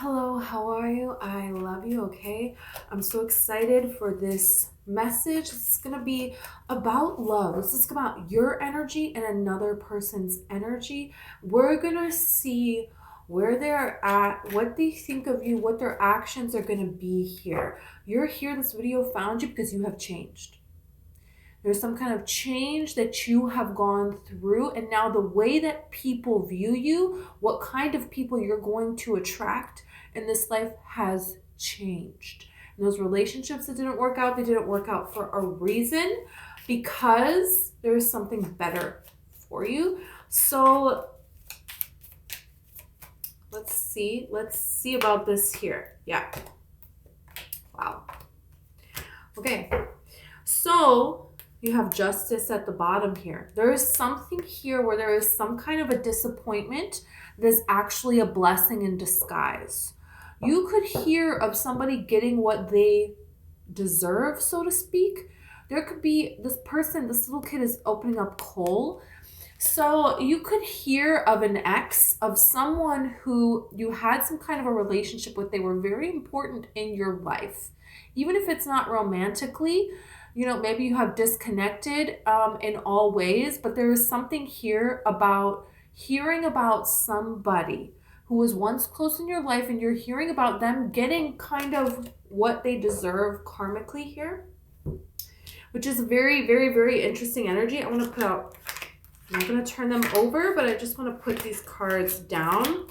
Hello, how are you? I love you, okay? I'm so excited for this message. It's going to be about love. This is about your energy and another person's energy. We're going to see where they're at, what they think of you, what their actions are going to be here. You're here, this video found you because you have changed. There's some kind of change that you have gone through, and now the way that people view you, what kind of people you're going to attract in this life has changed. And those relationships that didn't work out, they didn't work out for a reason, because there's something better for you. So let's see about this here. Yeah. Wow. Okay. So you have justice at the bottom here. There is something here where there is some kind of a disappointment that is actually a blessing in disguise. You could hear of somebody getting what they deserve, so to speak. There could be this person, this little kid is opening up coal. So you could hear of an ex, of someone who you had some kind of a relationship with. They were very important in your life. Even if it's not romantically, maybe you have disconnected in all ways, but there is something here about hearing about somebody who was once close in your life, and you're hearing about them getting kind of what they deserve karmically here, which is very, very, very interesting energy. I'm not going to turn them over, but I just want to put these cards down.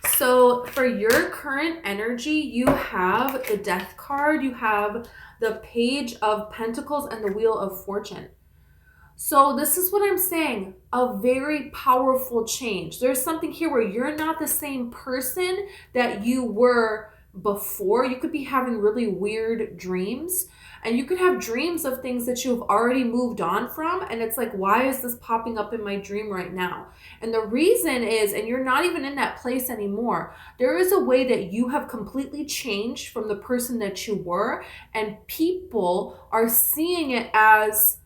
So for your current energy, you have the Death card, you have the Page of Pentacles, and the Wheel of Fortune. So this is what I'm saying, a very powerful change. There's something here where you're not the same person that you were before. You could be having really weird dreams, and you could have dreams of things that you've already moved on from, and it's like, why is this popping up in my dream right now? And the reason is, and you're not even in that place anymore, there is a way that you have completely changed from the person that you were, and people are seeing it as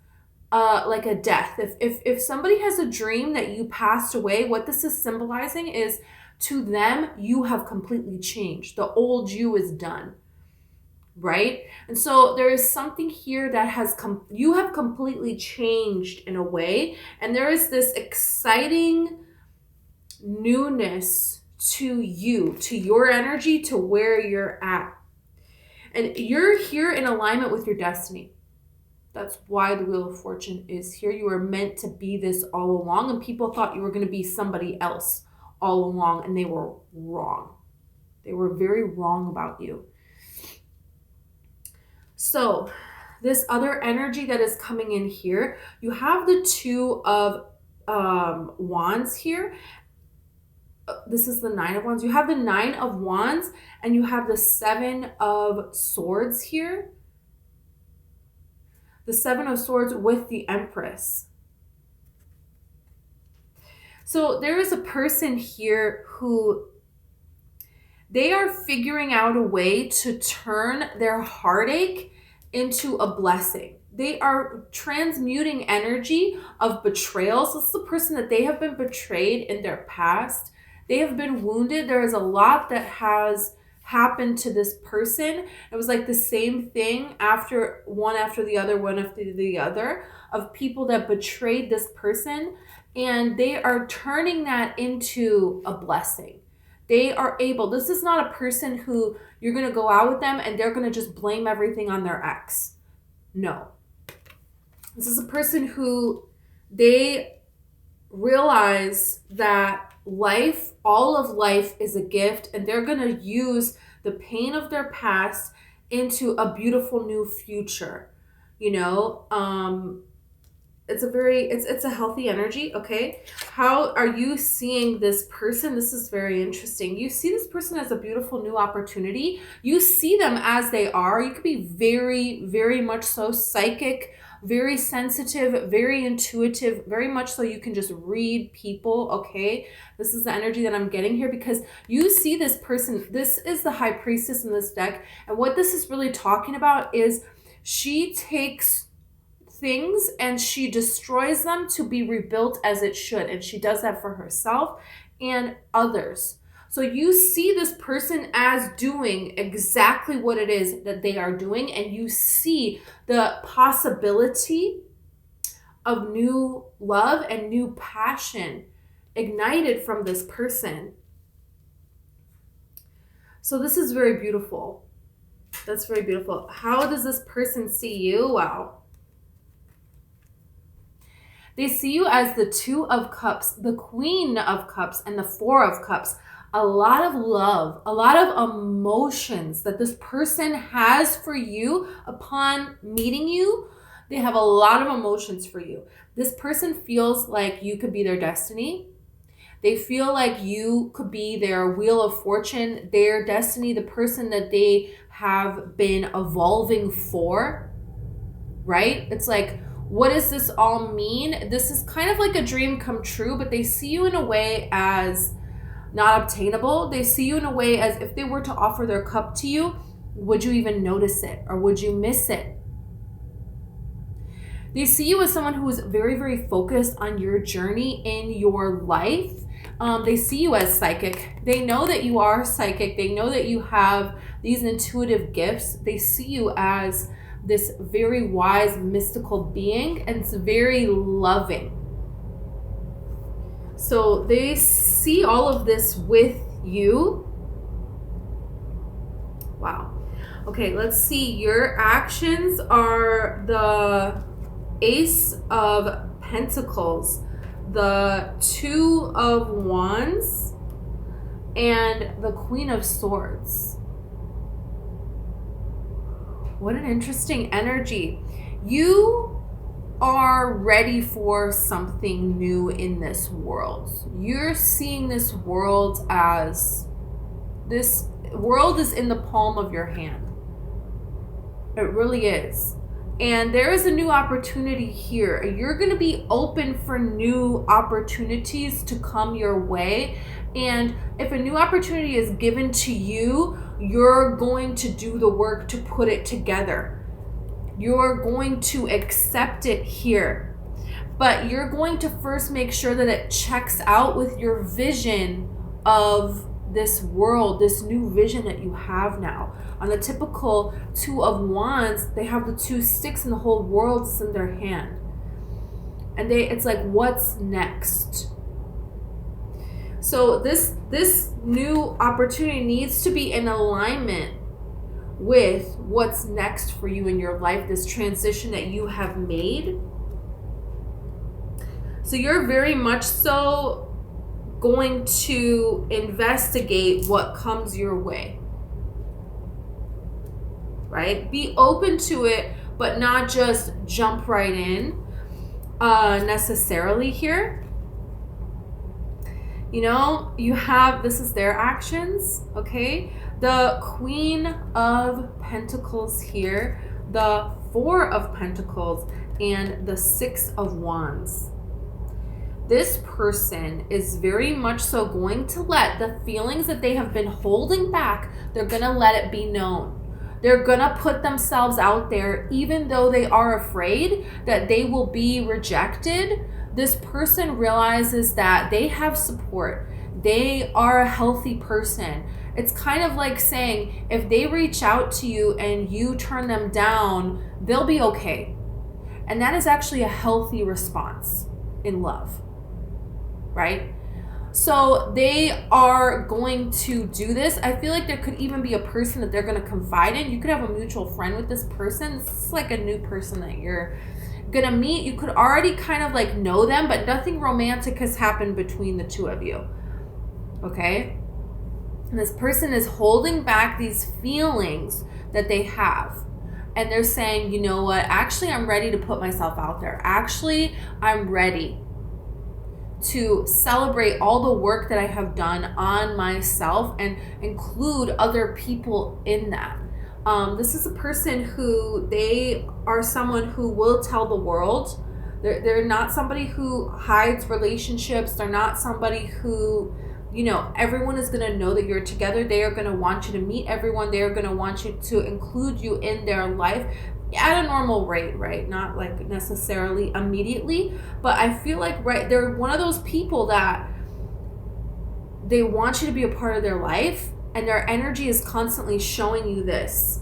like a death. If somebody has a dream that you passed away, what this is symbolizing is, to them, you have completely changed. The old you is done, right? And so there is something here that you have completely changed in a way, and there is this exciting newness to you, to your energy, to where you're at. And you're here in alignment with your destiny. That's why the Wheel of Fortune is here. You were meant to be this all along, and people thought you were going to be somebody else all along, and they were wrong. They were very wrong about you. So this other energy that is coming in here, you have the Two of Wands here. This is the Nine of Wands. You have the Nine of Wands, and you have the Seven of Swords here. The Seven of Swords with the Empress. So there is a person here who they are figuring out a way to turn their heartache into a blessing. They are transmuting energy of betrayal. So this is a person that they have been betrayed in their past. They have been wounded. There is a lot that has happened to this person. It was like the same thing one after the other of people that betrayed this person, and they are turning that into a blessing. They are able, this is not a person who you're going to go out with them and they're going to just blame everything on their ex. No. This is a person who they realize that all of life is a gift, and they're going to use the pain of their past into a beautiful new future. It's a healthy energy, okay? How are you seeing this person? This is very interesting. You see this person as a beautiful new opportunity. You see them as they are. You could be very, very much so psychic, very sensitive, very intuitive, very much so you can just read people, okay? This is the energy that I'm getting here, because you see this person. This is the High Priestess in this deck, and what this is really talking about is she takes things and she destroys them to be rebuilt as it should, and she does that for herself and others. So you see this person as doing exactly what it is that they are doing, and you see the possibility of new love and new passion ignited from this person. So this is very beautiful. That's very beautiful. How does this person see you? Wow. They see you as the Two of Cups, the Queen of Cups, and the Four of Cups. A lot of love, a lot of emotions that this person has for you upon meeting you. They have a lot of emotions for you. This person feels like you could be their destiny. They feel like you could be their wheel of fortune, their destiny, the person that they have been evolving for, right? It's like, what does this all mean? This is kind of like a dream come true, but they see you in a way as not obtainable. They see you in a way as if they were to offer their cup to you, would you even notice it or would you miss it? They see you as someone who is very, very focused on your journey in your life. They see you as psychic. They know that you are psychic. They know that you have these intuitive gifts. They see you as this very wise, mystical being, and it's very loving. So they see all of this with you. Wow. Okay, let's see. Your actions are the Ace of Pentacles, the Two of Wands, and the Queen of Swords. What an interesting energy. You are ready for something new in this world. You're seeing this world as this world is in the palm of your hand. It really is. And there is a new opportunity here. You're going to be open for new opportunities to come your way. And if a new opportunity is given to you, you're going to do the work to put it together. You're going to accept it here. But you're going to first make sure that it checks out with your vision of this world, this new vision that you have now. On the typical Two of Wands, they have the two sticks and the whole world's in their hand. And it's like, what's next? So this new opportunity needs to be in alignment with what's next for you in your life, this transition that you have made. So you're very much so going to investigate what comes your way, right? Be open to it, but not just jump right in necessarily here. You know, you have, this is their actions, okay? The Queen of Pentacles here, the Four of Pentacles, and the Six of Wands. This person is very much so going to let the feelings that they have been holding back, they're going to let it be known. They're going to put themselves out there, even though they are afraid that they will be rejected. This person realizes that they have support. They are a healthy person. It's kind of like saying, if they reach out to you and you turn them down, they'll be okay. And that is actually a healthy response in love, right? So they are going to do this. I feel like there could even be a person that they're going to confide in. You could have a mutual friend with this person. This is like a new person that you're gonna meet. You could already kind of like know them, but nothing romantic has happened between the two of you, okay? And this person is holding back these feelings that they have, and they're saying, you know what, actually I'm ready to put myself out there. Actually, I'm ready to celebrate all the work that I have done on myself and include other people in that. This is a person who, they are someone who will tell the world. They're not somebody who hides relationships. They're not somebody who, you know, everyone is going to know that you're together. They are going to want you to meet everyone. They are going to want you to include you in their life at a normal rate, right? Not like necessarily immediately, but I feel like, right, they're one of those people that they want you to be a part of their life, and their energy is constantly showing you this.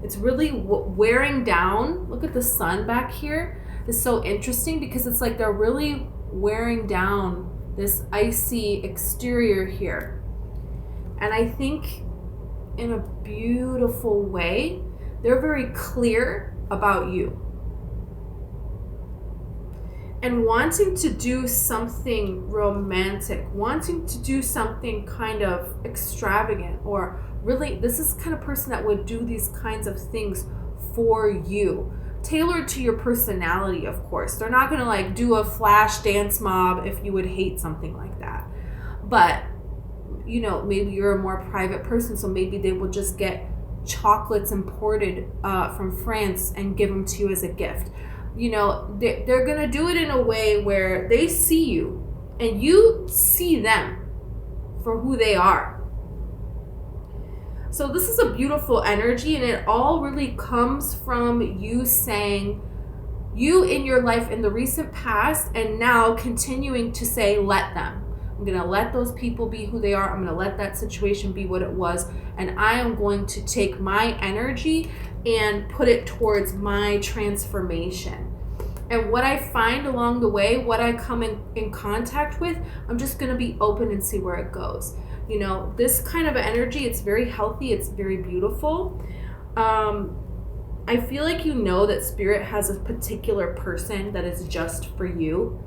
It's really wearing down. Look at the sun back here. It's so interesting because it's like they're really wearing down this icy exterior here. And I think in a beautiful way, they're very clear about you. And wanting to do something romantic, wanting to do something kind of extravagant, or really, this is the kind of person that would do these kinds of things for you. Tailored to your personality, of course. They're not going to like do a flash dance mob if you would hate something like that. But, you know, maybe you're a more private person, so maybe they will just get chocolates imported from France and give them to you as a gift. You know, they're going to do it in a way where they see you and you see them for who they are. So this is a beautiful energy, and it all really comes from you saying, you in your life in the recent past, and now continuing to say, let them. I'm going to let those people be who they are. I'm going to let that situation be what it was. And I am going to take my energy and put it towards my transformation. And what I find along the way, what I come in contact with, I'm just going to be open and see where it goes. You know, this kind of energy, it's very healthy. It's very beautiful. I feel like you know that Spirit has a particular person that is just for you.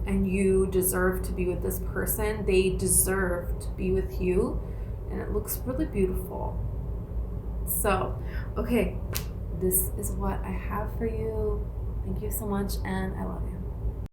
And you deserve to be with this person. They deserve to be with you. And it looks really beautiful. So, okay, this is what I have for you. Thank you so much, and I love you.